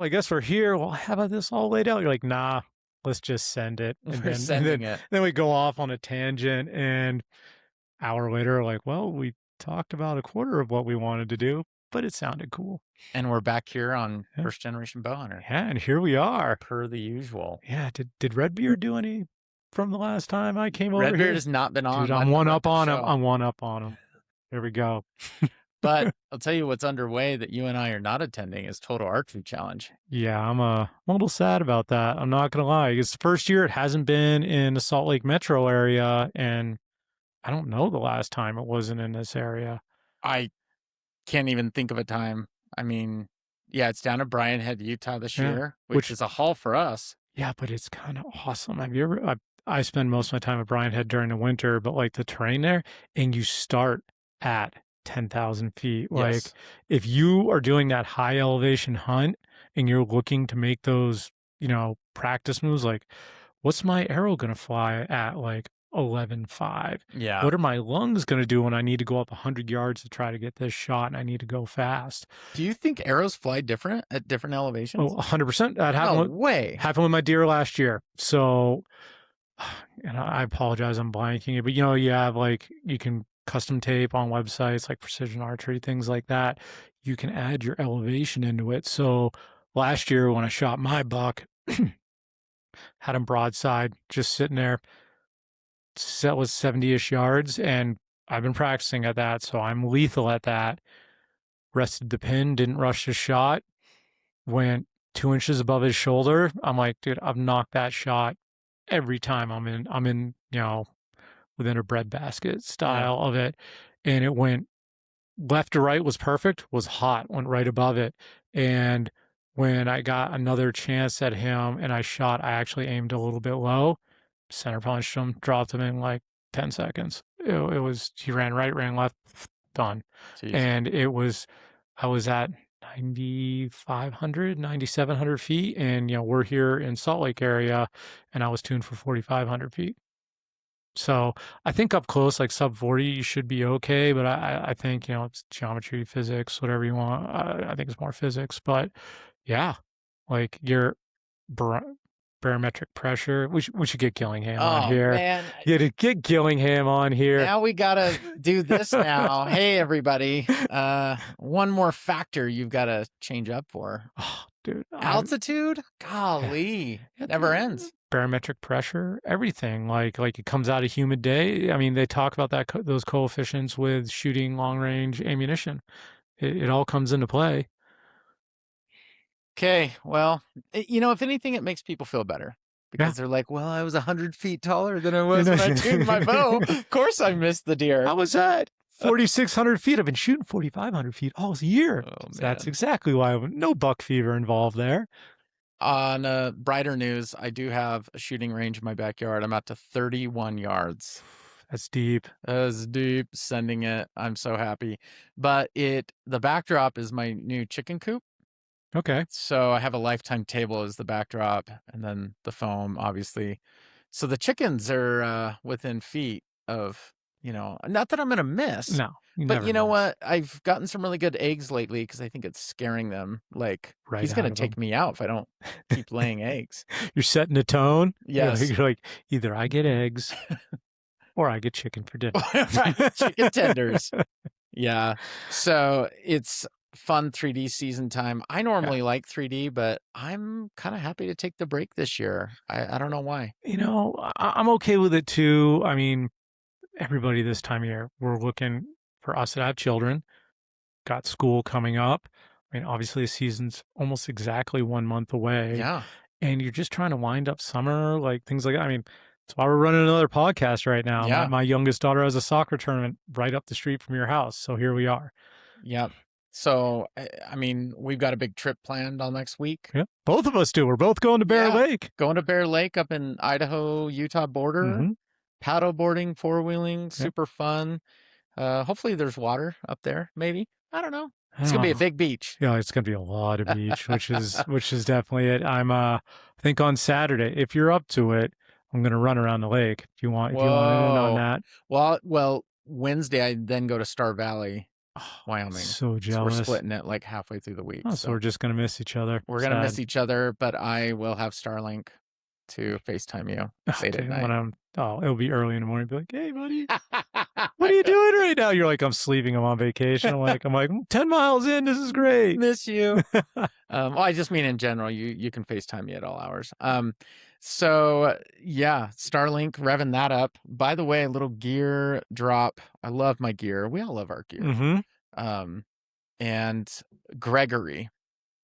well, I guess we're here. Well, how about this all laid out? You're like, nah, let's just send it. And We're then, sending it. then we go off on a tangent. And hour later, like, well, we talked about a quarter of what we wanted to do, but it sounded cool. And we're back here on Yeah. First Generation Bowhunter. Yeah, and here we are. Per the usual. Yeah, did Redbeard do any from the last time I came over Redbeard here? has not been on. Dude, Let I'm him one wreck up the on him. show. I'm one up on him. There we go. But I'll tell you what's underway that you and I are not attending is Total Archery Challenge. Yeah, I'm a little sad about that. I'm not gonna lie. It's the first year it hasn't been in the Salt Lake metro area, and I don't know the last time it wasn't in this area. I can't even think of a time. I mean, yeah, it's down at Bryan Head, Utah this Yeah, year, which is a haul for us. yeah, but it's kind of awesome. Have you ever? I spend most of my time at Bryan Head during the winter, but like the terrain there, and you start at 10,000 feet. Like Yes. if you are doing that high elevation hunt and you're looking to make those, practice moves, like what's my arrow gonna fly at like 11.5? Yeah. What are my lungs gonna do when I need to go up 100 yards to try to get this shot and I need to go fast? Do you think arrows fly different at different elevations? Oh, 100%. That No way. happened with my deer last year. So, and I apologize, I'm blanking it, but you have like, you can custom tape on websites like Precision Archery, things like that. You can add your elevation into it. So last year when I shot my buck, had him broadside, just sitting there, set was 70-ish yards, and I've been practicing at that, so I'm lethal at that. Rested the pin, didn't rush the shot, went 2 inches above his shoulder. I'm like, dude, I've knocked that shot every time I'm in, within a breadbasket style of it. And it went left to right was perfect, was hot, went right above it. And when I got another chance at him and I shot, I actually aimed a little bit low, center punched him, dropped him in like 10 seconds. It was, he ran right, ran left, done. Jeez. And I was at 9,500, 9,700 feet. And, we're here in Salt Lake area and I was tuned for 4,500 feet. So I think up close, like sub 40, you should be okay. But I think, it's geometry, physics, whatever you want. I think it's more physics. But yeah, like your barometric pressure. We should get Gillingham on here. Man. Yeah, to get Gillingham on here. Now we got to do this now. Hey, everybody. One more factor you've got to change up for. Oh, dude. Altitude? Golly. It never ends. Barometric pressure, everything. Like it comes out a humid day. I mean, they talk about those coefficients with shooting long range ammunition. It all comes into play. Okay, well, if anything, it makes people feel better because they're like, well, I was 100 feet taller than I was when I tuned my bow. Of course I missed the deer. How was that? 4,600 feet. I've been shooting 4,500 feet all year. Oh, So that's exactly why no buck fever involved there. On brighter news, I do have a shooting range in my backyard. I'm out to 31 yards. That's deep. That's deep. Sending it. I'm so happy. But the backdrop is my new chicken coop. Okay. So I have a lifetime table as the backdrop and then the foam, obviously. So the chickens are within feet of, not that I'm going to miss. No. But you know what? I've gotten some really good eggs lately because I think it's scaring them. Like, he's going to take me out if I don't keep laying eggs. You're setting the tone? Yes. You're like, either I get eggs or I get chicken for dinner. Right. Chicken tenders. Yeah. So it's fun 3D season time. I normally like 3D, but I'm kind of happy to take the break this year. I don't know why. I'm okay with it too. I mean, everybody this time of year, we're looking for us that have children, got school coming up. I mean, obviously the season's almost exactly 1 month away. Yeah. And you're just trying to wind up summer, like things like that. I mean, that's why we're running another podcast right now. Yeah. My youngest daughter has a soccer tournament right up the street from your house. So here we are. Yep. So, I mean, we've got a big trip planned all next week. Yeah, both of us do. We're both going to Bear Lake. Going to Bear Lake up in Idaho-Utah border. Mm-hmm. Paddle boarding, four-wheeling, super fun. Hopefully there's water up there, maybe. I don't know. It's going to be a big beach. Yeah, it's going to be a lot of beach, which is definitely it. I'm I think on Saturday, if you're up to it, I'm going to run around the lake if you want in on that. Well, Wednesday I then go to Star Valley Oh, Wyoming. so So we're jealous. splitting it like halfway through the week. Oh, so So we're just gonna miss each other. we're gonna Sad. miss each other, but I will have Starlink to FaceTime you late at Okay, when night. it'll be early in the morning. Be like, hey, buddy, what are you doing right now? You're like, I'm sleeping. I'm on vacation. I'm like, 10 miles in. This is great. Miss you. Well, I just mean in general, you can FaceTime me at all hours. So yeah, Starlink revving that up. By the way, a little gear drop. I love my gear. We all love our gear. Mm-hmm. Um, and Gregory,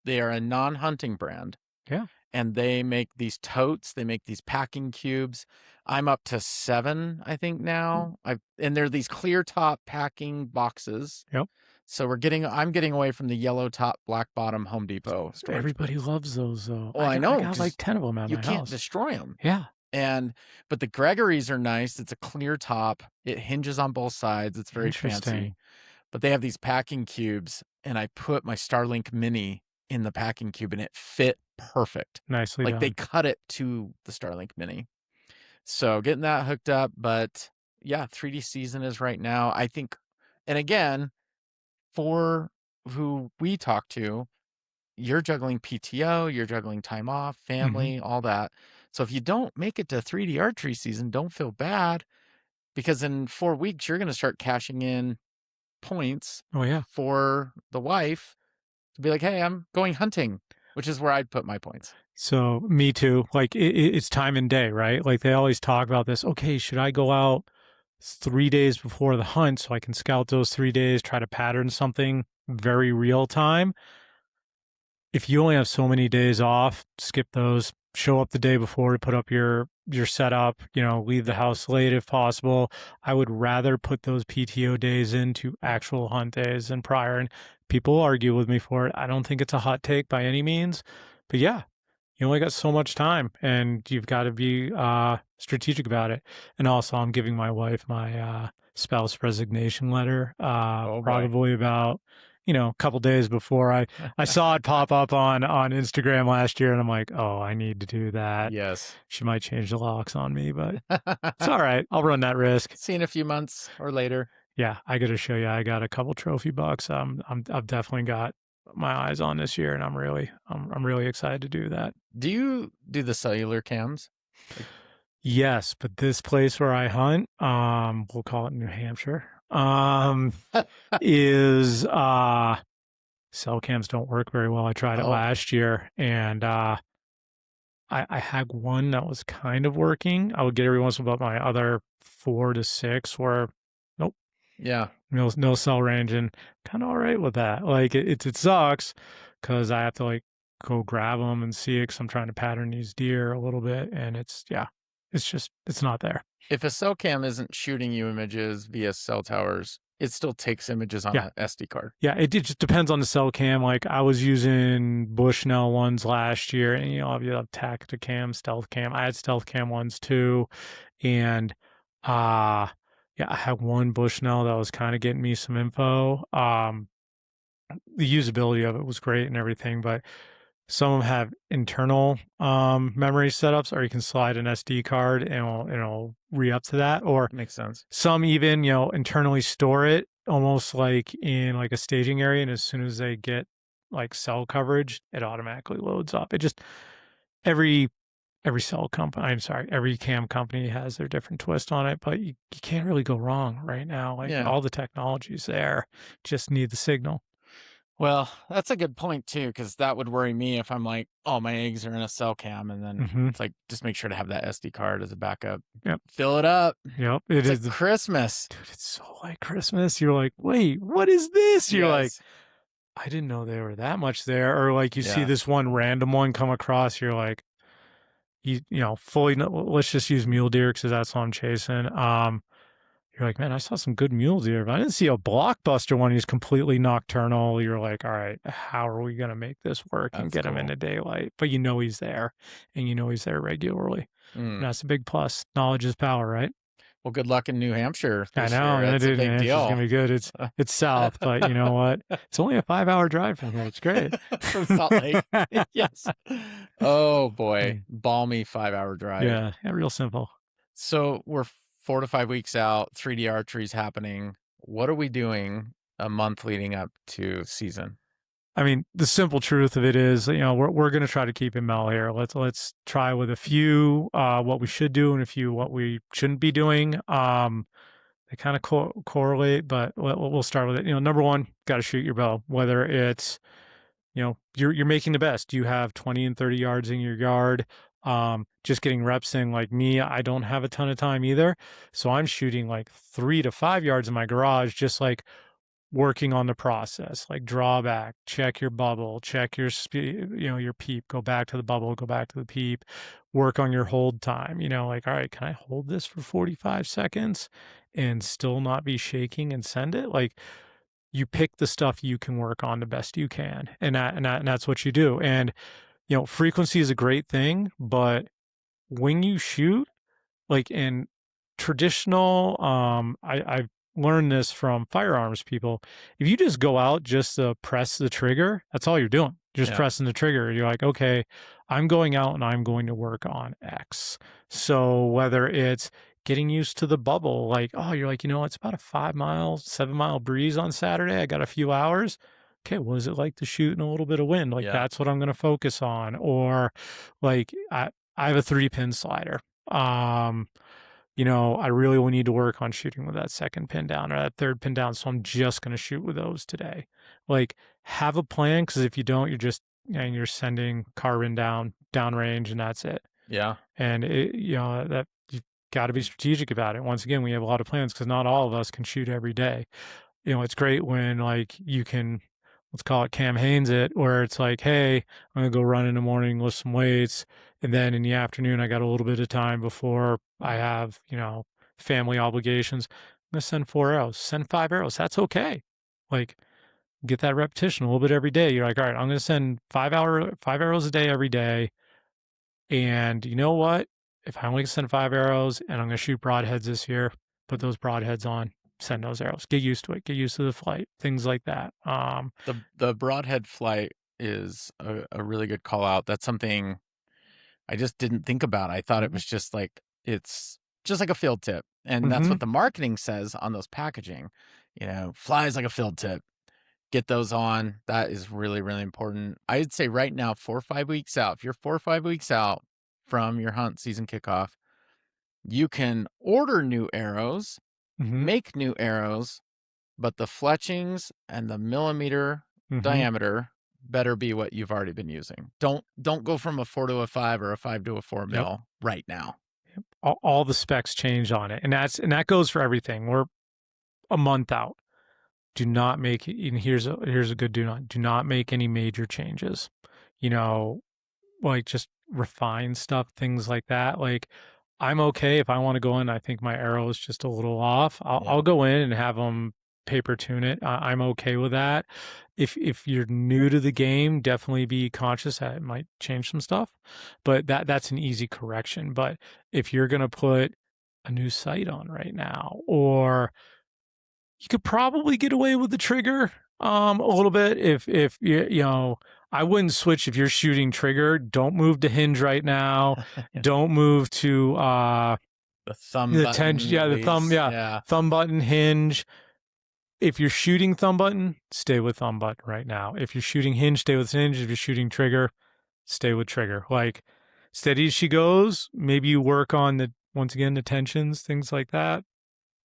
they are a non-hunting brand, Yeah. and they make these totes. They make these packing cubes. I'm up to 7, I think now. And they're these clear top packing boxes. Yep. So I'm getting away from the yellow top, black bottom Home Depot storage Everybody bins. loves those though. Well, I I got I know got like because 10 of them at you my can't house. destroy them. Yeah. But the Gregory's are nice. It's a clear top. It hinges on both sides. It's very fancy. Interesting. But they have these packing cubes, and I put my Starlink Mini in the packing cube, and it fit perfect. Nicely Like they done. cut it to the Starlink Mini. So getting that hooked up, but yeah, 3D season is right now. I think, and again, for who we talk to, you're juggling PTO, you're juggling time off, Mm-hmm. family, all that. So if you don't make it to 3D archery season, don't feel bad because in 4 weeks, you're going to start cashing in points Oh yeah. for the wife to be like, hey, I'm going hunting, which is where I'd put my points. So me too. Like it's time and day, right? Like they always talk about this. Okay, should I go out 3 days before the hunt so I can scout those 3 days, try to pattern something very real time? If you only have so many days off, skip those. Show up the day before to put up your setup, leave the Yeah. house late if possible. I would rather put those PTO days into actual hunt days than prior. And people argue with me for it. I don't think it's a hot take by any means. But yeah, you only got so much time and you've got to be strategic about it. And also I'm giving my wife my spouse resignation letter Oh boy. probably about a couple days before I saw it pop up on Instagram last year and I'm like, oh, I need to do that. Yes. She might change the locks on me, but it's all right. I'll run that risk. See in a few months or later. Yeah, I got to show you. I got a couple trophy bucks. I've definitely got my eyes on this year, and I'm really excited to do that. Do you do the cellular cams? Yes, but this place where I hunt, we'll call it New Hampshire, is cell cams don't work very well. I tried it Oh, last year, and I had one that was kind of working. I would get every once in a while, but my other 4 to 6 were nope. yeah. No cell range, and kind of all right with that. Like it sucks because I have to like go grab them and see it because I'm trying to pattern these deer a little bit, and it's not there. If a cell cam isn't shooting you images via cell towers, it still takes images on Yeah, a SD card. yeah. It just depends on the cell cam. Like I was using Bushnell ones last year, and you have Tacticam, Stealth Cam. I had Stealth Cam ones too, and uh yeah, I had one Bushnell that was kind of getting me some info. The usability of it was great and everything, but some of them have internal memory setups, or you can slide an SD card and it'll re-up to that. Or Makes sense. some even, internally store it almost like in like a staging area. And as soon as they get like cell coverage, it automatically loads up. It just every cell company, I'm sorry, every cam company has their different twist on it, but you can't really go wrong right now. Like Yeah. all the technology's there, just need the signal. Well, that's a good point too, because that would worry me if I'm like, oh, my eggs are in a cell cam, and then Hmm. it's like, just make sure to have that SD card as a backup. Yep. Fill it up. Yep. It It's is like Christmas. dude, it's so like Christmas. You're like, wait, what is this? You're like, Yes. I didn't know there were that much there. Or like you see Yeah. this one random one come across, you're like, fully, let's just use mule deer because that's what I'm chasing. You're like, man, I saw some good mule deer, but I didn't see a blockbuster one. He's completely nocturnal. You're like, all right, how are we going to make this work and That's get him cool. into daylight? But he's there and he's there regularly. And Mm. that's a big plus. Knowledge is power, right? Well, good luck in New Hampshire I this know, year. man, It's a dude, big man, it's just deal. gonna be good. It's south, but you know what? It's only a 5-hour drive from here. It's great. From Salt Lake. Yes. Oh boy, Mm. balmy 5-hour drive. Yeah, real simple. So we're 4 to 5 weeks out. 3D archery's happening. What are we doing a month leading up to season. I mean, the simple truth of it is, we're going to try to keep it mellow here. Let's try with a few what we should do and a few what we shouldn't be doing. They kind of correlate, but we'll start with it. Number one, got to shoot your bow. Whether it's you're making the best. You have 20 and 30 yards in your yard. Just getting reps in. Like me, I don't have a ton of time either, so I'm shooting like 3 to 5 yards in my garage, just like working on the process, like draw back, check your bubble, check your speed, your peep, go back to the bubble, go back to the peep, work on your hold time, like, all right, can I hold this for 45 seconds and still not be shaking and send it? Like, you pick the stuff you can work on the best you can. And that's what you do. And, frequency is a great thing, but when you shoot, like in traditional, I've learned this from firearms people. If you just go out just to press the trigger, that's all you're doing. Just Yeah. pressing the trigger. You're like, okay, I'm going out and I'm going to work on X. So whether it's getting used to the bubble, like, oh, you're like, it's about a 5 mile, 7 mile breeze on Saturday. I got a few hours. Okay, what is it like to shoot in a little bit of wind? Like, Yeah. that's what I'm going to focus on. Or like, I have a 3-pin slider. Um, I really will need to work on shooting with that second pin down or that third pin down. So I'm just going to shoot with those today. Like, have a plan, because if you don't, you're sending carbon downrange, and that's it. Yeah. And that you've got to be strategic about it. Once again, we have a lot of plans because not all of us can shoot every day. It's great when like you can, let's call it Cam Hanes it, where it's like, hey, I'm gonna go run in the morning, lift some weights, and then in the afternoon I got a little bit of time before I have, family obligations. I'm gonna send 4 arrows, send 5 arrows. That's okay. Like, get that repetition a little bit every day. You're like, all right, I'm gonna send 5 arrows a day every day. And you know what? If I only send 5 arrows and I'm gonna shoot broadheads this year, put those broadheads on, send those arrows. Get used to it. Get used to the flight. Things like that. The broadhead flight is a really good call out. That's something I just didn't think about. I thought it Mhm. was just like it's just like a field tip. And that's Mhm. what the marketing says on those packaging. Flies like a field tip. Get those on. That is really, really important. I'd say right now, 4 or 5 weeks out, if you're 4 or 5 weeks out from your hunt season kickoff, you can order new arrows, Mhm. make new arrows, but the fletchings and the millimeter Mhm. diameter better be what you've already been using. Don't go from a 4 to a 5 or a 5 to a 4 Yep. mil right now. All the specs change on it, and that goes for everything. We're a month out. Do not make, and here's a good do not make any major changes. You know, like just refine stuff, things like that. Like, I'm okay if I want to go in. I think my arrow is just a little off. I'll Yeah. go in and have them paper tune it. I'm okay with that. If you're new to the game, definitely be conscious that it might change some stuff, but that's an easy correction. But if you're gonna put a new sight on right now, or you could probably get away with the trigger a little bit if I wouldn't switch if you're shooting trigger. Don't move to hinge right now. Yeah. Don't move to The thumb the tension, button yeah, the thumb, leads. yeah, Yeah. thumb button hinge. If you're shooting thumb button, stay with thumb button right now. If you're shooting hinge, stay with hinge. If you're shooting trigger, stay with trigger. Like, steady as she goes. Maybe you work on the, once again, the tensions, things like that,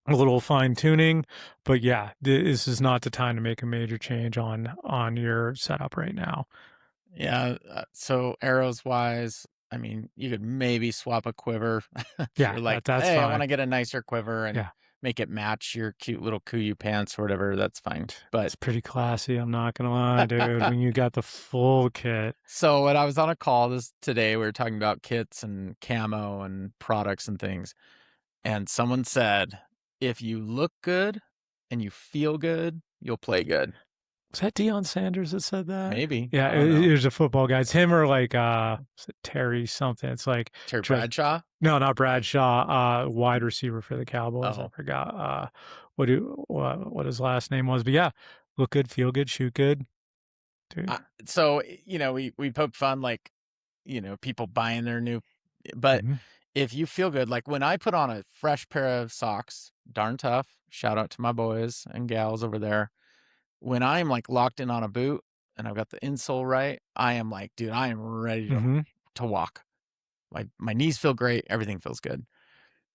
a little fine tuning. But yeah, this is not the time to make a major change on your setup right now. Yeah. So arrows wise, I mean, you could maybe swap a quiver if Yeah, you're like, that's hey, I want fine. to get a nicer quiver and Yeah, make it match your cute little Kuiu pants or whatever. That's fine. But it's pretty classy. I'm not gonna lie, dude. When you got the full kit. so when I was on a call this today, we were talking about kits and camo and products and things. And someone said, if you look good and you feel good, you'll play good. Was that Deion Sanders that said that? Maybe. Yeah, I don't know. it was a football guy. It's him or like was it Terry something. It's like Terry dress. Bradshaw? No, not Bradshaw. Wide receiver for the Cowboys. I Oh. forgot what his last name was. But yeah, look good, feel good, shoot good, dude. So, we poke fun like, people buying their new, but Mhm. if you feel good, like when I put on a fresh pair of socks, darn tough, shout out to my boys and gals over there. when I'm, like, locked in on a boot and I've got the insole right, I am like, "Dude, I am ready Mhm. to walk." My knees feel great, everything feels good.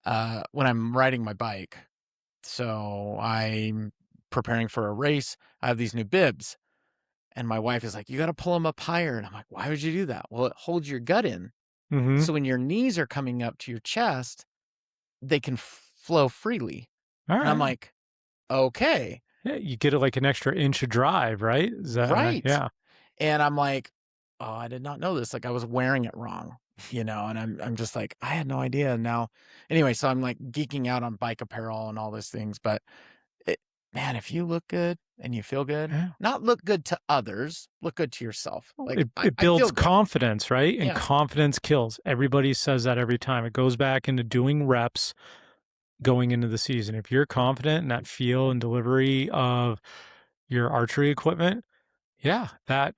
When I'm riding my bike, so I'm preparing for a race, I have these new bibs, and my wife is like, "You gotta pull them up higher," and I'm like, "Why would you do that?" "Well, it holds your gut in, Mhm. so when your knees are coming up to your chest, they can flow freely." And I'm Alright. like, "Okay." Yeah, you get, like, an extra inch of drive, right? Is that right? Right. Yeah. And I'm like, "Oh, I did not know this." Like, I was wearing it wrong, and I'm just like, "I had no idea." Now anyway, so I'm, like, geeking out on bike apparel and all those things, but it man, if you look good and you feel good, Yeah. not look good to others, look good to yourself. Well, Like, it I builds feel good. confidence, right? And Yeah, confidence kills. Everybody says that every time. It goes back into doing reps going into the season. If you're confident in that feel and delivery of your archery equipment, yeah, that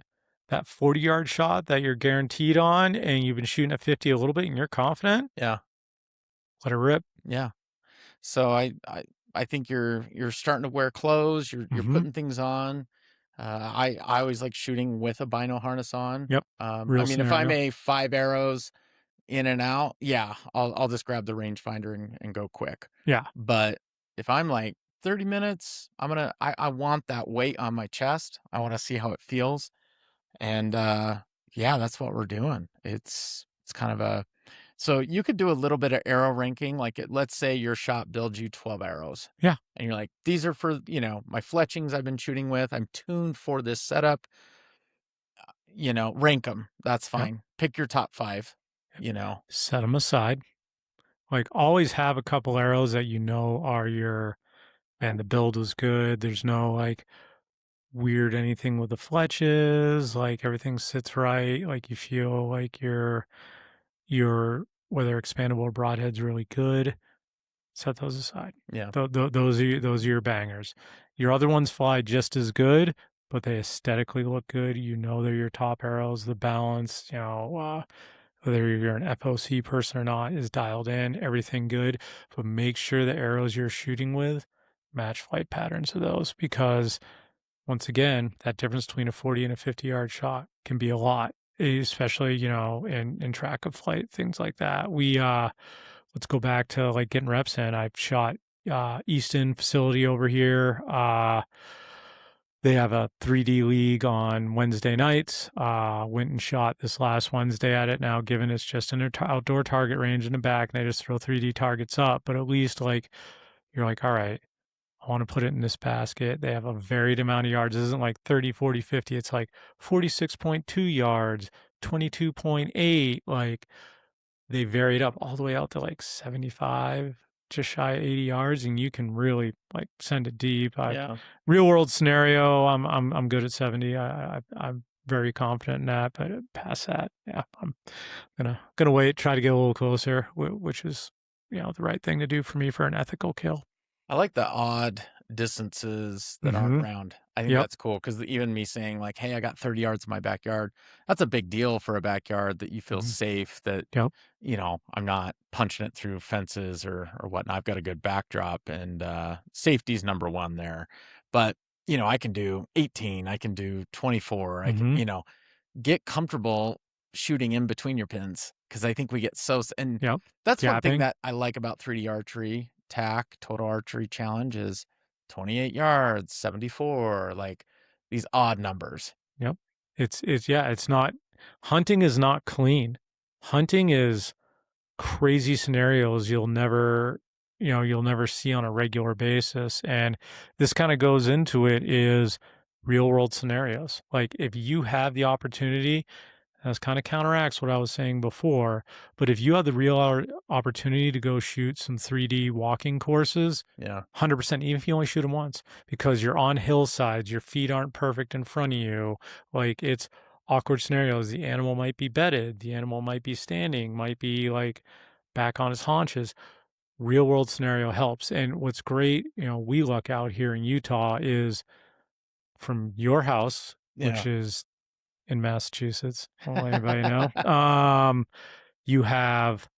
40-yard shot that you're guaranteed on and you've been shooting at 50 a little bit and you're confident, yeah, let it rip. yeah. So I think you're starting to wear clothes, you're Mhm. putting things on. I always like shooting with a bino harness on. Yep. I Real mean, if I'm scenario. a 5 arrows in and out, yeah, I'll just grab the rangefinder and go quick. Yeah. But if I'm like 30 minutes, I want that weight on my chest. I wanna see how it feels. And yeah, that's what we're doing. It's kind of a so you could do a little bit of arrow ranking. Like let's say your shop builds you 12 arrows. Yeah. And you're like, these are for, my fletchings I've been shooting with. I'm tuned for this setup. Rank them. That's Yep. fine. Pick your top five, you know. Set them aside. Like, always have a couple arrows that you know are your man, the build was good. There's no, like, weird anything with the fletches, like, everything sits right, like, you feel like your whether expandable or broadhead's really good. Set those aside. Yeah. Those are your bangers. Your other ones fly just as good, but they aesthetically look good. You know they're your top arrows. The balance, whether you're an FOC person or not, is dialed in. Everything good, but make sure the arrows you're shooting with match flight patterns of those because once again, that difference between a 40 and a 50-yard shot can be a lot, especially, in track of flight, things like that. Let's go back to like getting reps in. I've shot Easton facility over here. They have a 3D league on Wednesday nights. Went and shot this last Wednesday at it. Now, given it's just an outdoor target range in the back, and they just throw 3D targets up, but at least like you're like, all right, I want to put it in this basket. They have a varied amount of yards. It isn't like 30, 40, 50. It's like 46.2 yards, 22.8. Like they varied up all the way out to like 75, just shy of 80 yards, and you can really like send it deep. Yeah. Real world scenario, I'm good at 70. I'm very confident in that, but past that, yeah, I'm gonna wait, try to get a little closer, which is the right thing to do for me for an ethical kill. I like the odd distances that aren't Mm-hmm. round. I think Yep. that's cool because even me saying like, "Hey, I got 30 yards in my backyard," that's a big deal for a backyard that you feel Mm-hmm. safe that, Yep. I'm not punching it through fences or whatnot. I've got a good backdrop and safety's number one there. But, I can do 18, I can do 24, I can, Mm-hmm. get comfortable shooting in between your pins because I think we get and Yep. that's one thing Gapping. that I like about 3D archery, TAC, Total Archery Challenge is 28 yards, 74, like these odd numbers. Yep. It's not hunting is not clean. Hunting is crazy scenarios you'll never see on a regular basis. And this kind of goes into it is real world scenarios. Like if you have the opportunity, this kind of counteracts what I was saying before, but if you have the real opportunity to go shoot some 3D walking courses, Yeah. 100%, even if you only shoot them once, because you're on hillsides, your feet aren't perfect in front of you. Like it's awkward scenarios. The animal might be bedded, the animal might be standing, might be like back on his haunches. Real world scenario helps. And what's great, we luck out here in Utah is from your house, which Yeah. is in Massachusetts. Won't let anybody know. You have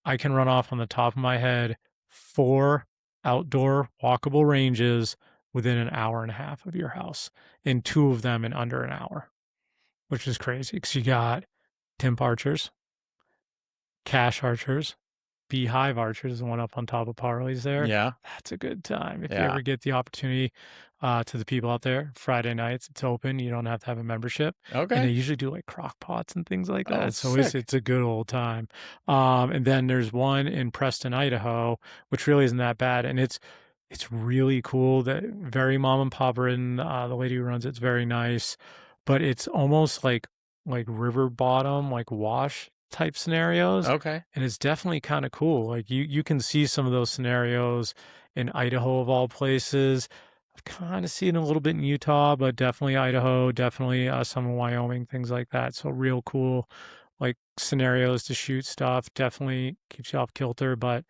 I can run off on the top of my head 4 outdoor walkable ranges within an hour and a half of your house, and 2 of them in under an hour, which is crazy because you got Timp archers, Cash archers, Beehive archers, the one up on top of Parley's there. Yeah. That's a good time. If you Yeah. ever get the opportunity, to the people out there, Friday nights, it's open. You don't have to have a membership. And they Okay. usually do like crock pots and things like Oh, that. So it's sick. it's a good old time. And then there's one in Preston, Idaho, which really isn't that bad. And it's really cool that very mom and pop ridden. The lady who runs it's very nice, but it's almost like river bottom, like wash type scenarios, Okay. and it's definitely kind of cool. Like you can see some of those scenarios in Idaho of all places. I've kind of seen a little bit in Utah, but definitely Idaho, definitely some in Wyoming, things like that. So real cool, like scenarios to shoot stuff. Definitely keeps you off kilter. But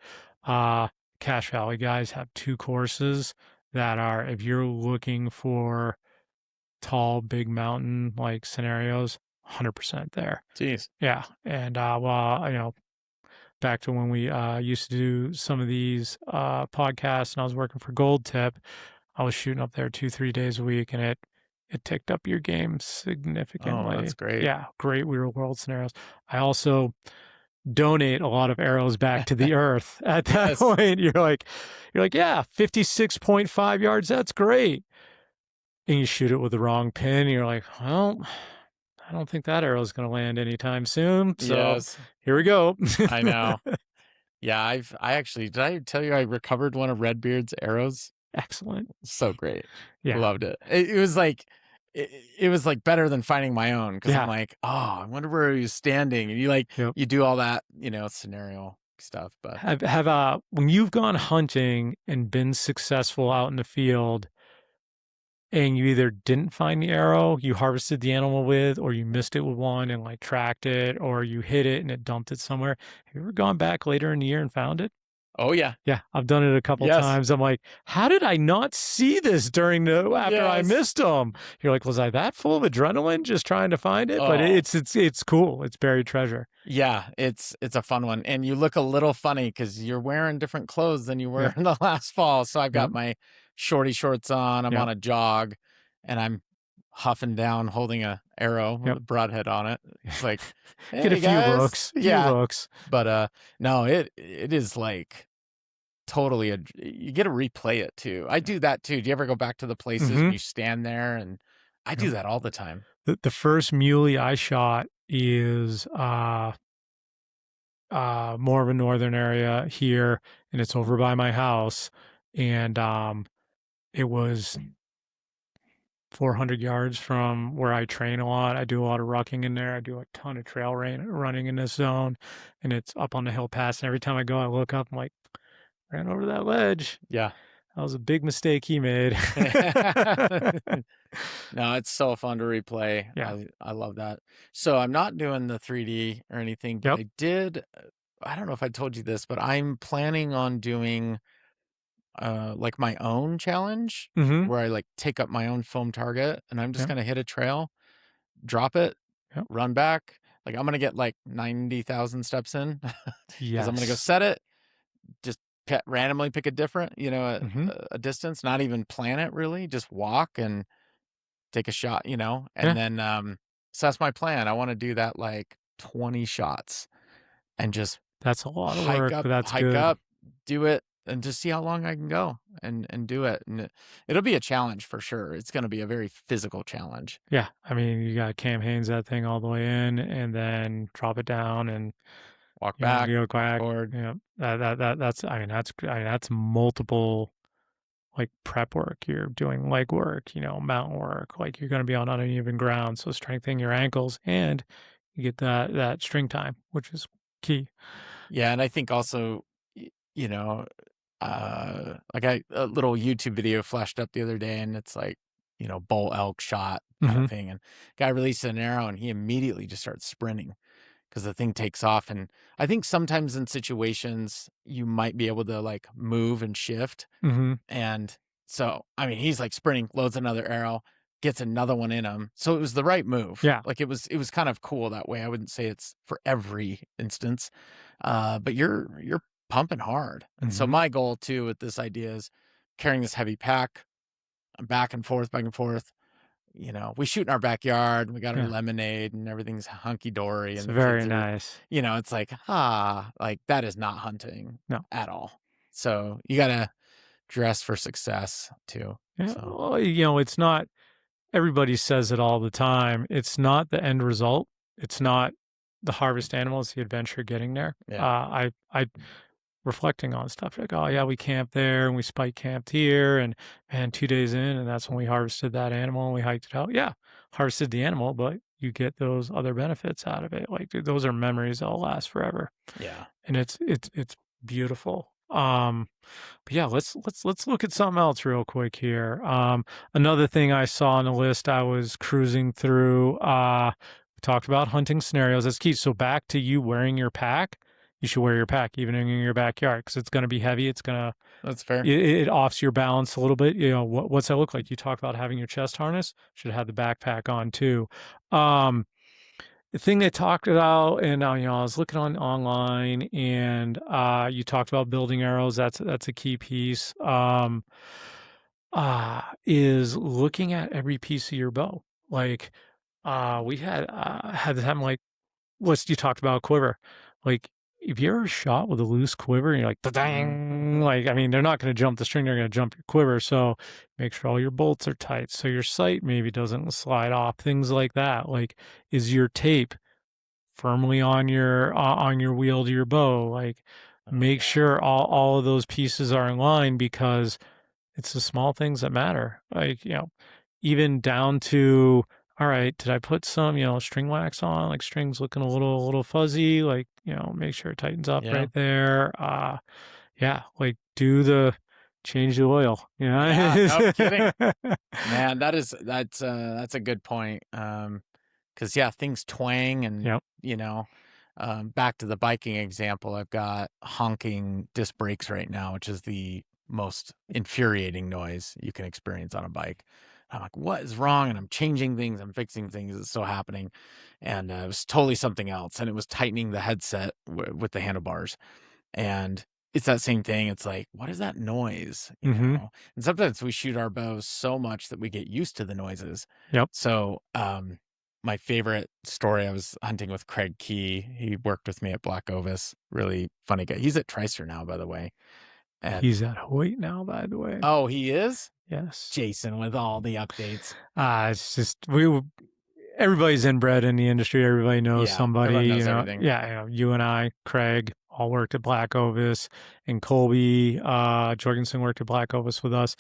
uh, Cache Valley guys have 2 courses that are if you're looking for tall, big mountain like scenarios, 100% there. Jeez. Yeah, and, well, back to when we, used to do some of these, podcasts and I was working for Gold Tip, I was shooting up there 2, 3 days a week, and it ticked up your game Oh, that's significantly. great. Yeah, great real world scenarios. I also donate a lot of arrows back to the earth. At that Yes. point, you're like, "Yeah, 56.5 yards, that's great." And you shoot it with the wrong pin, and you're like, "Well, I don't think that arrow is gonna land anytime soon, so Yes. here we go." I know. Yeah, I actually did I tell you I recovered one of Redbeard's arrows? Excellent. So great. Yeah. Loved it. It was like it was like better than finding my own because I'm Yeah. like, oh, I wonder where he was standing. And you like Yep. you do all that, scenario stuff. But When you've gone hunting and been successful out in the field and you either didn't find the arrow you harvested the animal with, or you missed it with one and, like, tracked it, or you hit it and it dumped it somewhere, have you ever gone back later in the year and found it? oh yeah. Yeah, I've done it a couple Yes. times. I'm like, "How did I not see this during the after I Yes. missed them?" You're like, "Was I that full of adrenaline just trying to find it?" But Oh. it's cool. It's buried treasure. Yeah, it's a fun one, and you look a little funny because you're wearing different clothes than you were Yep, in the last fall. So I've got yep, my shorty shorts on. I'm on yep, a jog, and I'm huffing down, holding a arrow with yep. a broadhead on it. It's like, Get a hey few guys, looks, few yeah. looks. But no, it is like totally you get to replay it too. I do that too. Do you ever go back to the places and Mhm, you stand there? And I do yep. that all the time. The first muley I shot is, more of a northern area here, and it's over by my house, and, it was 400 yards from where I train a lot. I do a lot of rucking in there. I do a ton of trail running in this zone, and it's up on the hill pass. And every time I go, I look up. I'm like, ran over that ledge. Yeah. That was a big mistake he made. No, it's so fun to replay. Yeah. I love that. So I'm not doing the 3D or anything, but Yep. I did. I don't know if I told you this, but I'm planning on doing like my own challenge Mm-hmm. where I like take up my own foam target and I'm just Yep. gonna hit a trail, drop it, Yep. run back. Like I'm gonna get like 90,000 steps in because I'm gonna go Yes. set it, just randomly pick a different, Mm-hmm. a distance, not even plan it really, just walk and take a shot, and Yeah. then, so that's my plan. I wanna do that, like, 20 shots and just That's a lot of work, but that's hike good. up, do it, and just see how long I can go and do it, and it'll be a challenge for sure. It's gonna be a very physical challenge. Yeah. I mean, you got Cam Haines that thing all the way in, and then drop it down, and Walk back, go back. record. Yeah. That's. I mean, that's multiple like prep work, you're doing leg work, mountain work, like you're going to be on uneven ground. So strengthening your ankles and you get that string time, which is key. Yeah, and I think also, you know, like a little YouTube video flashed up the other day, and it's like, bull elk shot kind of Hmm. thing, and guy released an arrow, and he immediately just starts sprinting because the thing takes off. And I think sometimes in situations you might be able to like move and shift, Hmm. and so I mean he's like sprinting, loads another arrow, gets another one in him. So it was the right move. Yeah. Like it was kind of cool that way. I wouldn't say it's for every instance, but you're pumping hard. And so Hmm. my goal too with this idea is carrying this heavy pack. back and forth, back and forth. You know, we shoot in our backyard, we got our Yeah. lemonade, and everything's hunky dory, It's and the very kids are, nice. it's like, like that is not hunting No. at all. So you gotta dress for success too. Yeah. So Well, it's not, everybody says it all the time. It's not the end result. It's not the harvest animal, it's the adventure getting there. yeah, I reflecting on stuff like, oh yeah, we camped there and we spike camped here, and 2 days in, and that's when we harvested that animal and we hiked it out. Yeah, harvested the animal, but you get those other benefits out of it. Like, dude, those are memories that'll last forever, yeah. and it's beautiful. But yeah, let's look at something else real quick here. Another thing I saw on the list, I was cruising through. We talked about hunting scenarios. That's key. So back to you wearing your pack. You should wear your pack even in your backyard because it's going to be heavy. It's gonna That's fair. it offs your balance a little bit. What's that look like? You talk about having your chest harness. Should have the backpack on too. Um, the thing they talked about, and I was looking on online, and you talked about building arrows. That's a key piece. Is looking at every piece of your bow. Like, we had this happen. Like, let's you talked about a quiver. Like, if you ever shot with a loose quiver, and you're like, Hmm. dang, like, I mean, they're not going to jump the string; they're going to jump your quiver. So, make sure all your bolts are tight, so your sight maybe doesn't slide off. Things like that. Like, is your tape firmly on your wheel to your bow? Like, Oh make yeah, sure all of those pieces are in line because it's the small things that matter. Like, even down to, all right, did I put some, string wax on? Like, strings looking a little fuzzy, like, make sure it tightens up yeah, right there. Yeah, like change the oil, yeah. No kidding, know? man. That's a good point. Because yeah, things twang, and Yep. back to the biking example, I've got honking disc brakes right now, which is the most infuriating noise you can experience on a bike. I'm like, what is wrong? And I'm changing things, I'm fixing things. It's so happening, and it was totally something else, and it was tightening the headset with the handlebars, and it's that same thing. It's like, what is that noise? Mm-hmm. And sometimes we shoot our bows so much that we get used to the noises. Yep. So, my favorite story, I was hunting with Craig Key. He worked with me at Black Ovis. Really funny guy. He's at Tricer now, by the way. And He's at Hoyt now, by the way. oh, he is? Yes. Jason with all the updates. It's just everybody's inbred in the industry. Everybody knows Yeah, everyone somebody, knows everything. Yeah, you and I, Craig, all worked at Black Ovis, and Colby Jorgensen worked at Black Ovis with us.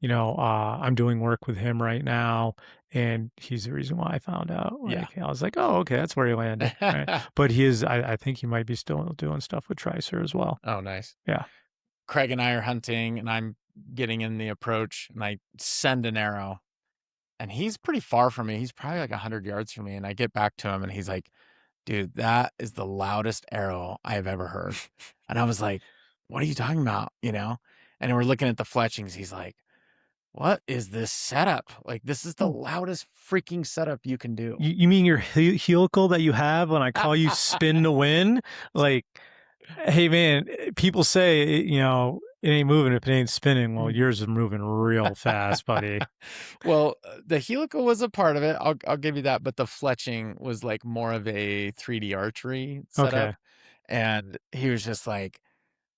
I'm doing work with him right now, and he's the reason why I found out. Yeah. Like, I was like, oh, okay, that's where he landed. Right. But he is, I think he might be still doing stuff with Tricer as well. Oh, nice. Yeah. Craig and I are hunting, and I'm getting in the approach, and I send an arrow, and he's pretty far from me. He's probably like 100 yards from me. And I get back to him, and he's like, dude, that is the loudest arrow I have ever heard. And I was like, what are you talking about? And we're looking at the fletchings. He's like, what is this setup? Like, this is the Oh, loudest freaking setup you can do. you mean your helical that you have when I call you spin to win? Like, hey man, people say, it ain't moving if it ain't spinning. Well, yours is moving real fast, buddy. Well, the helical was a part of it. I'll give you that, but the fletching was like more of a 3D archery setup. Okay. And he was just like,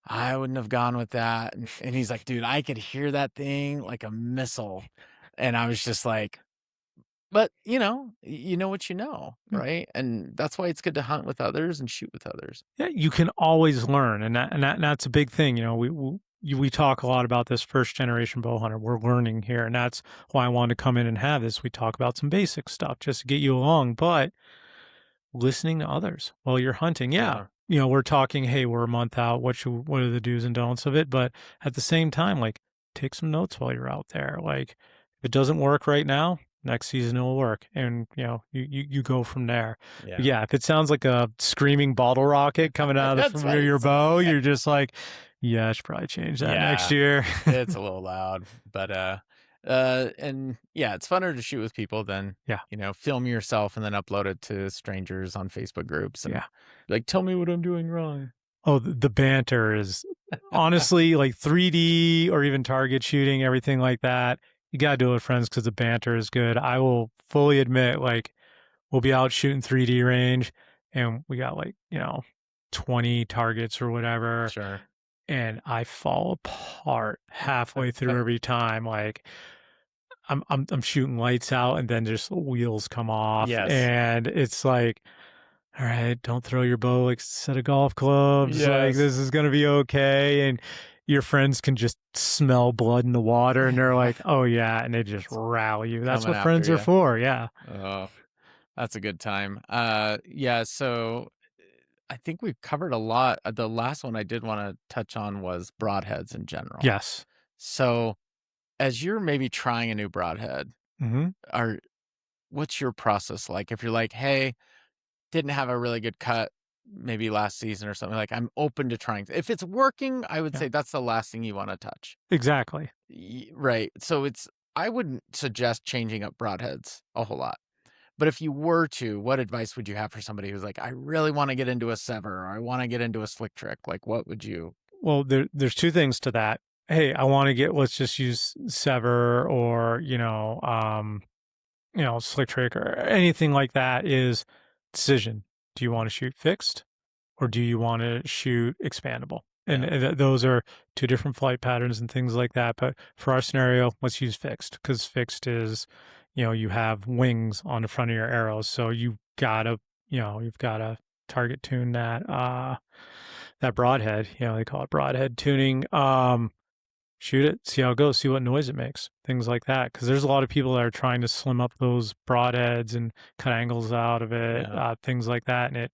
I wouldn't have gone with that. And he's like, dude, I could hear that thing like a missile. And I was just like, but you know what you know, Yeah. right? And that's why it's good to hunt with others and shoot with others. Yeah, you can always learn, and that's a big thing. We talk a lot about this first generation bow hunter. We're learning here, and that's why I wanted to come in and have this. We talk about some basic stuff just to get you along, but listening to others while you're hunting. Yeah. Yeah. We're talking, hey, we're a month out. What are the do's and don'ts of it? But at the same time, like, take some notes while you're out there. Like, if it doesn't work right now, next season it will work. And, you go from there. But Yeah. yeah, if it sounds like a screaming bottle rocket coming out of the That's front what of it your sounds bow, like. you're just like, yeah, I should probably change that next Yeah. year. It's a little loud, but and yeah, it's funner to shoot with people than Yeah. film yourself and then upload it to strangers on Facebook groups and Yeah. like, tell me what I'm doing wrong. Oh, the banter is honestly like 3D or even target shooting, everything like that. you gotta do it with friends because the banter is good. I will fully admit, like, we'll be out shooting 3D range, and we got like 20 targets or whatever, Sure. and I fall apart halfway through every time. Like I'm shooting lights out, and then just wheels come off, Yes. and it's like, all right, don't throw your bow like a set of golf clubs. Like Yes. this is gonna be okay. And your friends can just smell blood in the water, and they're like, "Oh yeah," and they just It's rally you. That's coming what after friends are you. for. Yeah. Oh, that's a good time. Yeah, so I think we've covered a lot. The last one I did want to touch on was broadheads in general. Yes. So, as you're maybe trying a new broadhead, Hmm. are what's your process like? If you're like, "Hey, didn't have a really good cut maybe last season or something," like, I'm open to trying. If it's working, I would Yeah. say that's the last thing you wanna touch. Exactly. Right. So I wouldn't suggest changing up broadheads a whole lot. But if you were to, what advice would you have for somebody who's like, I really want to get into a sever or I want to get into a slick trick? Like, what would you? Well, there's two things to that. Hey, I want to get. Let's just use sever or slick trick or anything like that. Is decision. Do you want to shoot fixed, or do you want to shoot expandable? And Yeah. those are two different flight patterns and things like that. But for our scenario, let's use fixed because fixed is, you have wings on the front of your arrows, so you've gotta target tune that broadhead. They call it broadhead tuning. Shoot it, see how it goes, see what noise it makes, things like that. Because there's a lot of people that are trying to slim up those broadheads and cut angles out of it, Yeah. things like that. And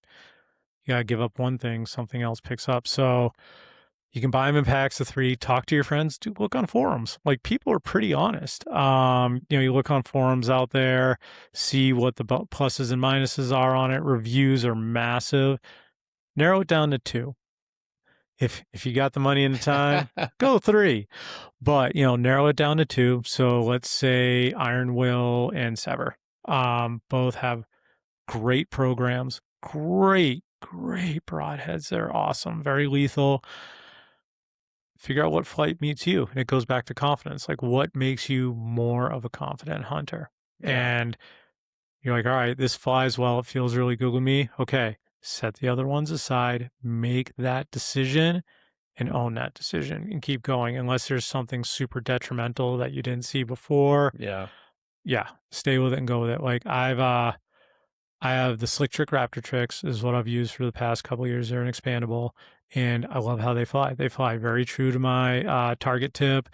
you gotta give up one thing, something else picks up. So you can buy them in packs of 3. Talk to your friends. Look on forums. Like people are pretty honest. You look on forums out there, see what the pluses and minuses are on it. Reviews are massive. Narrow it down to 2. If you got the money and the time, go 3. But narrow it down to 2. So let's say Iron Will and Sever. Both have great programs, great broadheads. They're awesome, very lethal. Figure out what flight meets you. And it goes back to confidence. Like what makes you more of a confident hunter? Yeah. And you're like, all right, this flies well. It feels really good with me. Okay, set the other ones aside, make that decision and own that decision and keep going unless there's something super detrimental that you didn't see before. Yeah. Yeah, stay with it and go with it. Like I have the Slick Trick Raptor tricks is what I've used for the past couple of years. They're an expandable, and I love how they fly. They fly very true to my target tip.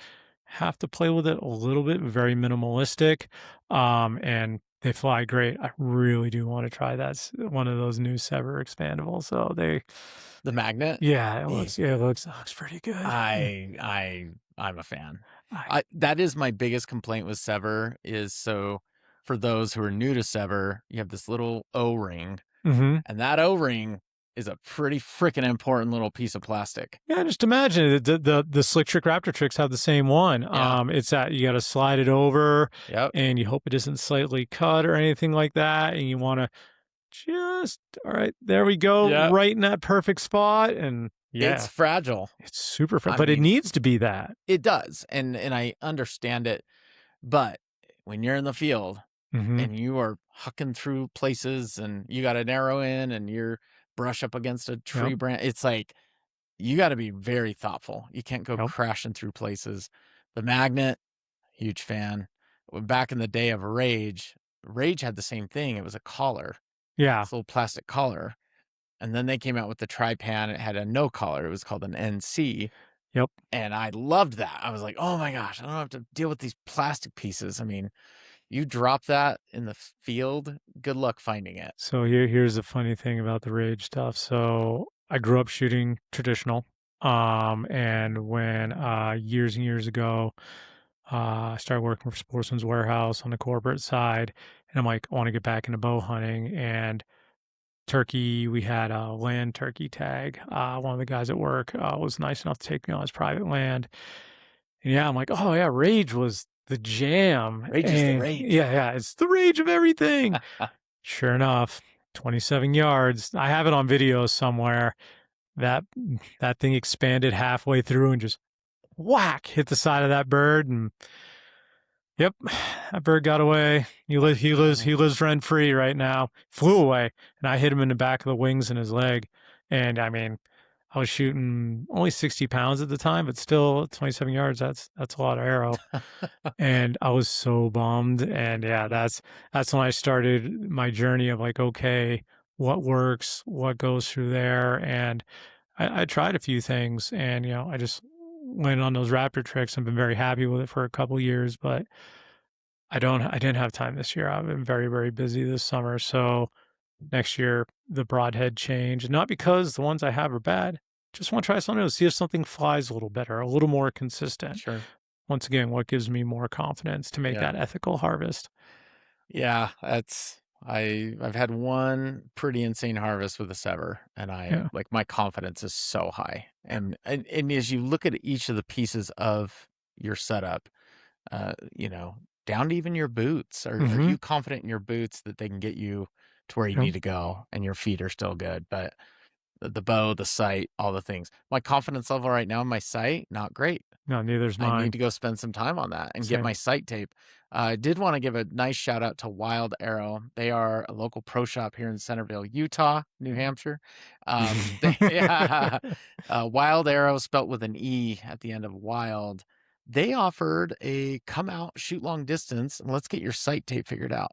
Have to play with it a little bit, very minimalistic, and they fly great. I really do want to try that one of those new Sever expandables. So The magnet. yeah, Eh, it looks pretty good. I'm a fan. I, I That is my biggest complaint with Sever is so for those who are new to Sever, you have this little O-ring, mm-hmm. and that O-ring is a pretty freaking important little piece of plastic. Yeah, just imagine it. The Slick Trick Raptor tricks have the same one. Yeah. It's that you got to slide it over, Yep. and you hope it isn't slightly cut or anything like that, and you want to just all right, there we go, Yeah. right in that perfect spot, and It's yeah, fragile. it's super fun, I but it mean, needs to be that. it does, and I understand it, but when you're in the field Mm-hmm. and you are hucking through places and you got an arrow in and you're brush up against a Yep. tree branch, it's like you got to be very thoughtful. You can't go Yep. crashing through places. The magnet, huge fan. Back in the day of Rage had the same thing. It was a collar, Yeah. this little plastic collar. And then they came out with the Trypan. It had a no collar. It was called an NC. Yep. And I loved that. I was like, oh my gosh, I don't have to deal with these plastic pieces. I mean, you drop that in the field, good luck finding it. So here's the funny thing about the Rage stuff. So I grew up shooting traditional, and when years and years ago. I started working for Sportsman's Warehouse on the corporate side, and I'm like, I want to get back into bow hunting. And turkey, we had a land turkey tag. One of the guys at work was nice enough to take me on his private land. And yeah, I'm like, oh yeah, Rage was the jam. Rage is the And rage. yeah, it's the rage of everything. Sure enough, 27 yards. I have it on video somewhere. That that thing expanded halfway through and just whack hit the side of that bird and Yep, that bird got away. He Dang. lives rent free right now. Flew away, and I hit him in the back of the wings and his leg. And I mean, I was shooting only 60 pounds at the time, but still 27 yards. That's a lot of arrow. And I was so bummed. And yeah, that's when I started my journey of like, okay, what works, what goes through there, and I tried a few things, and I just went on those raptor tricks and been very happy with it for a couple years, but I didn't have time this year. I've been very, very busy this summer. So next year the broadhead change. Not because the ones I have are bad. Just want to try something new, see if something flies a little better, a little more consistent. Sure. Once again, what gives me more confidence to make Yeah. that ethical harvest? Yeah, I've had one pretty insane harvest with a sever, and I Yeah. like my confidence is so high. And as you look at each of the pieces of your setup, down to even your boots, are Mm-hmm. you confident in your boots that they can get you to where you Yep. need to go and your feet are still good? But the bow, the sight, all the things. My confidence level right now in my sight, not great. No, neither's I need mine. to go spend some time on that and get Same. my sight tape. I did want to give a nice shout out to Wild Arrow. They are a local pro shop here in Centerville, Utah, New Hampshire. Wild Arrow, spelt with an E at the end of wild. They offered a come out, shoot long distance, and let's get your sight tape figured out.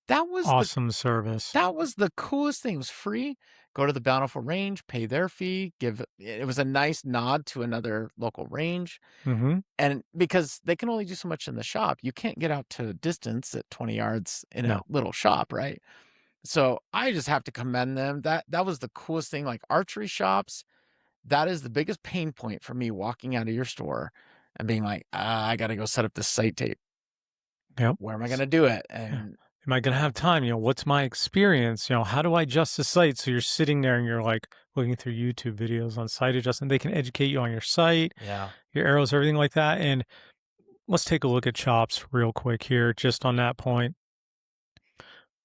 That was the Awesome service. that was the coolest thing. It was free. Go to the Bountiful Range, pay their fee. It was a nice nod to another local range. Mm-hmm. And because they can only do so much in the shop, you can't get out to distance at 20 yards in a No. little shop, right? So I just have to commend them. That was the coolest thing. Like archery shops, that is the biggest pain point for me walking out of your store and being like, I got to go set up this sight tape. Yep. Where am I going to do it? Yeah. And Am I gonna have time? What's my experience? How do I adjust the site? So you're sitting there and you're like looking through YouTube videos on site adjustment. They can educate you on your site, yeah, your arrows, everything like that. And let's take a look at shops real quick here, just on that point.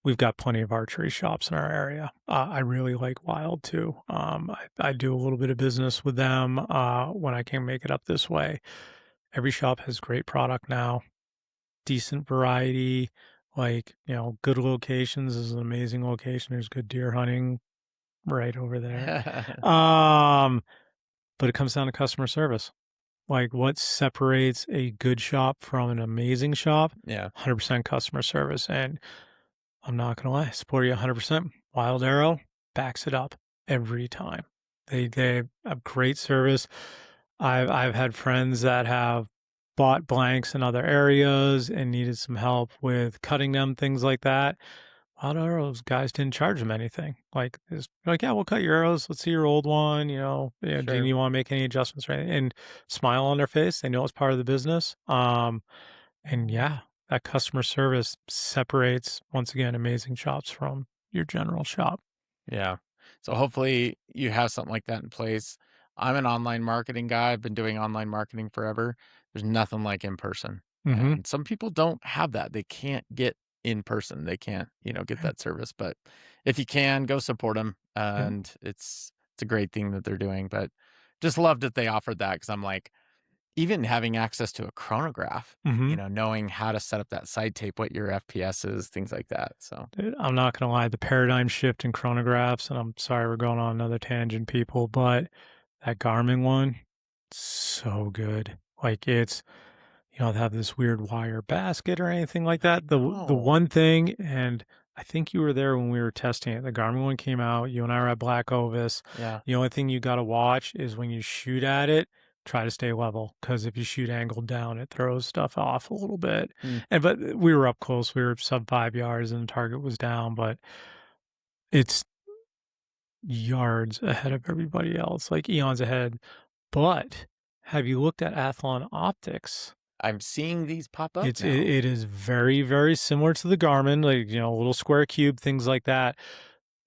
We've got plenty of archery shops in our area. I really like Wild too. I do a little bit of business with them when I can make it up this way. Every shop has great product now, decent variety, like, good locations. This is an amazing location. There's good deer hunting right over there. Um, but it comes down to customer service. Like, what separates a good shop from an amazing shop? yeah, 100% customer service. And I'm not gonna lie, support you 100%. Wild Arrow backs it up every time. They have great service. I've had friends that have bought blanks in other areas and needed some help with cutting them, things like that. Wild Arrows guys didn't charge them anything. Like, yeah, we'll cut your arrows. Let's see your old one. Do sure. you want to make any adjustments or anything? And smile on their face. They know it's part of the business. And yeah, that customer service separates, once again, amazing shops from your general shop. Yeah. So hopefully you have something like that in place. I'm an online marketing guy. I've been doing online marketing forever. There's nothing like in person. Mhm. And some people don't have that. They can't get in person. They can't, get Yep, that service. But if you can, go support them. yep. And it's a great thing that they're doing. But just loved that they offered that because I'm like, even having access to a chronograph, Mhm. knowing how to set up that side tape, what your FPS is, things like that. So Dude, I'm not gonna lie, the paradigm shift in chronographs, and I'm sorry we're going on another tangent, people, but that Garmin one, so good. Like, it's they have this weird wire basket or anything like that. The no. one thing, and I think you were there when we were testing it. The Garmin one came out. You and I were at Black Ovis. Yeah. The only thing you got to watch is when you shoot at it, try to stay level because if you shoot angled down, it throws stuff off a little bit. Hmm. But we were up close. We were sub 5 yards, and the target was down. But it's yards ahead of everybody else, like eons ahead. But have you looked at Athlon Optics? I'm seeing these pop up It now. it is very, very similar to the Garmin, like, a little square cube, things like that.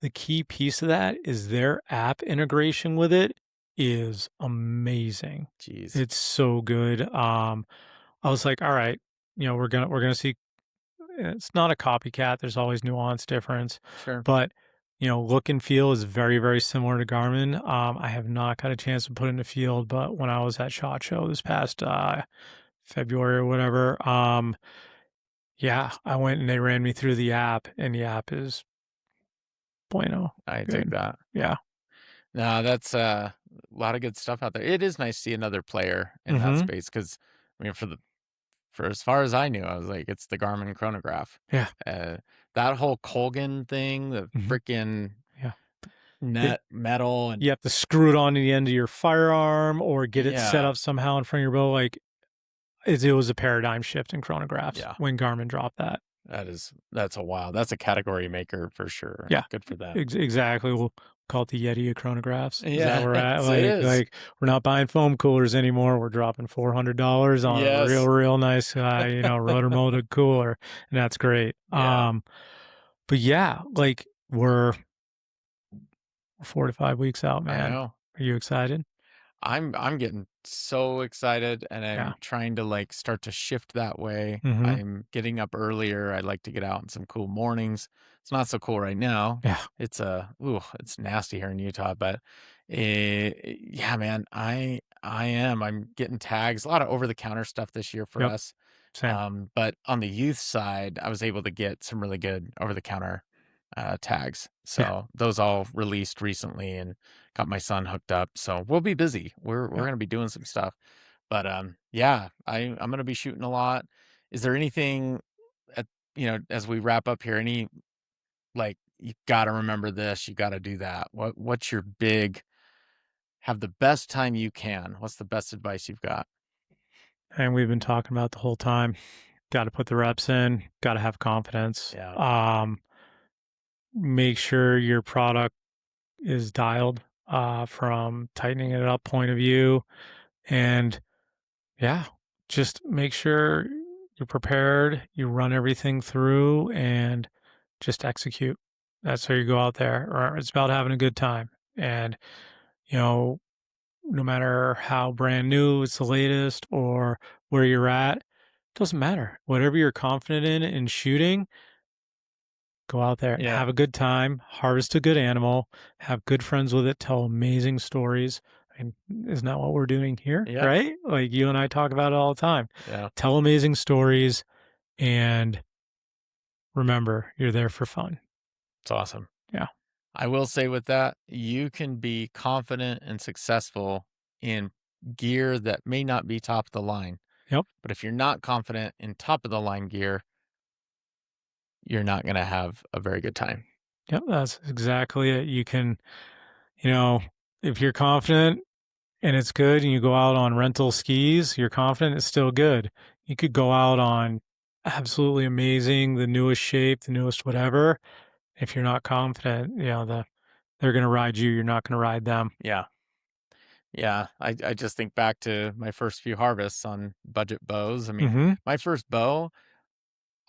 The key piece of that is their app integration with it is amazing. Jeez. It's so good. I was like, all right, we're gonna see. It's not a copycat. There's always nuance difference, Sure. but look and feel is very, very similar to Garmin. I have not got a chance to put in the field, but when I was at SHOT Show this past February or whatever. Yeah, I went and they ran me through the app, and the app is bueno, I dig good. that. Yeah. No, that's a lot of good stuff out there. It is nice to see another player in that Mhm. space because, I mean, for as far as I knew, I was like, it's the Garmin chronograph. Yeah. Uh, that whole Colgan thing, the Mhm. freaking Yeah. It net metal, and you have to screw it on to the end of your firearm or get it set yeah, up somehow in front of your bow, like, it was a paradigm shift in chronographs yeah, when Garmin dropped that. that's a wow. That's a category maker for sure. Yeah, Good for them. exactly. We'll call it the Yeti of chronographs. Is that Yeah, where we're at? it is. Like we're not buying foam coolers anymore. We're dropping $400 on a Yes. real nice, rotor molded cooler, and that's great. Yeah, But yeah, like we're 4 to 5 weeks out, I man. know. Are you excited? I'm getting so excited, and Yeah. I'm trying to like start to shift that way. Mm-hmm. I'm getting up earlier. I like to get out in some cool mornings. It's not so cool right now. Yeah. It's it's nasty here in Utah, but yeah, man, I am. I'm getting tags, a lot of over the counter stuff this year for Yep. us. Same. But on the youth side, I was able to get some really good over the counter tags. Yeah. So those all released recently, and got my son hooked up. So we'll be busy. We're Yeah. gonna be doing some stuff. But yeah, I'm gonna be shooting a lot. Is there anything at as we wrap up here, any like you gotta remember this, you gotta do that? What's your big have the best time you can? What's the best advice you've got? And we've been talking about the whole time. Got to put the reps in. Got to have confidence. Yeah. Make sure your product is dialed from tightening it up point of view. And yeah, just make sure you're prepared, you run everything through and just execute. That's how you go out there. Or it's about having a good time. And, you know, no matter how brand new it's the latest or where you're at, doesn't matter. Whatever you're confident in shooting, go out there, Yeah. have a good time, harvest a good animal, have good friends with it, tell amazing stories. And isn't that what we're doing here? Yeah. Right? Like you and I talk about it all the time. Yeah. Tell amazing stories and remember, you're there for fun. It's awesome. Yeah. I will say with that, you can be confident and successful in gear that may not be top of the line. Yep. But if you're not confident in top of the line gear, you're not going to have a very good time. Yep. That's exactly it. You can, you know, if you're confident and it's good and you go out on rental skis, you're confident it's still good. You could go out on absolutely amazing, the newest shape, the newest whatever. If you're not confident, they're gonna ride you, you're not gonna ride them. Yeah. Yeah. I just think back to my first few harvests on budget bows. I mean, Mhm. my first bow,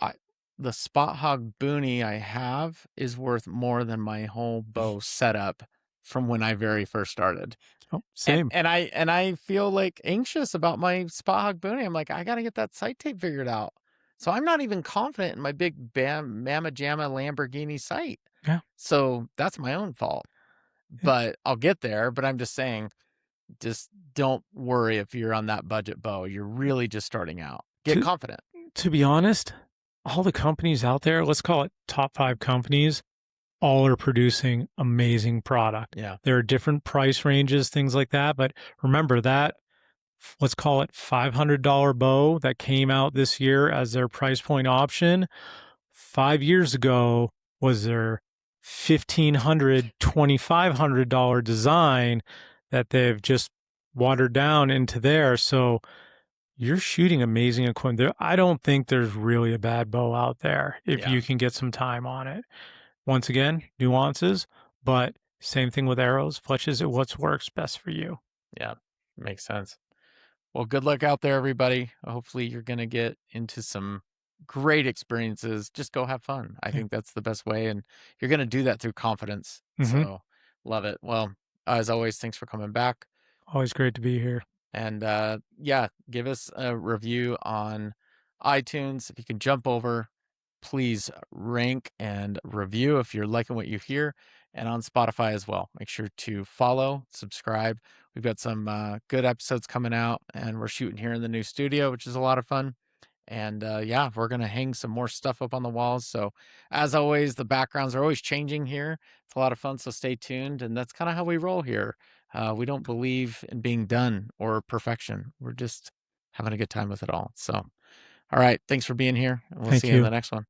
I the spot hog boonie I have is worth more than my whole bow setup from when I very first started. Oh, And same. and I and I feel, like, anxious about my spot hog boonie. I'm like, "I gotta get that sight tape figured out." So I'm not even confident in my big bam mamma jamma Lamborghini sight. Yeah. So that's my own fault. Yeah. But I'll get there, but I'm just saying, just don't worry if you're on that budget bow. You're really just starting out. Get To confident. to be honest, all the companies out there, let's call it top 5 companies, all are producing amazing product. Yeah. There are different price ranges, things like that, but remember that let's call it $500 bow that came out this year as their price point option 5 years ago was their $1,500, $2,500 design that they've just watered down into there. So you're shooting amazing equipment. I don't think there's really a bad bow out there if Yeah. you can get some time on it. Once again, nuances, but same thing with arrows, fletches, what works best for you. Yeah. Makes sense. Well, good luck out there, everybody. Hopefully, you're going to get into some great experiences. Just go have fun. I Yeah. think that's the best way. And you're going to do that through confidence. Hmm. So, love it. Well, as always, thanks for coming back. Always great to be here. And yeah, give us a review on iTunes. If you can jump over, please rank and review if you're liking what you hear. and on Spotify as well. Make sure to follow, subscribe. We've got some good episodes coming out, and we're shooting here in the new studio, which is a lot of fun. And yeah, we're going to hang some more stuff up on the walls. So, as always, the backgrounds are always changing here. It's a lot of fun. So, stay tuned. And that's kind of how we roll here. We don't believe in being done or perfection. We're just having a good time with it all. So, all right. Thanks for being here. And we'll see Thank you in the you. next one.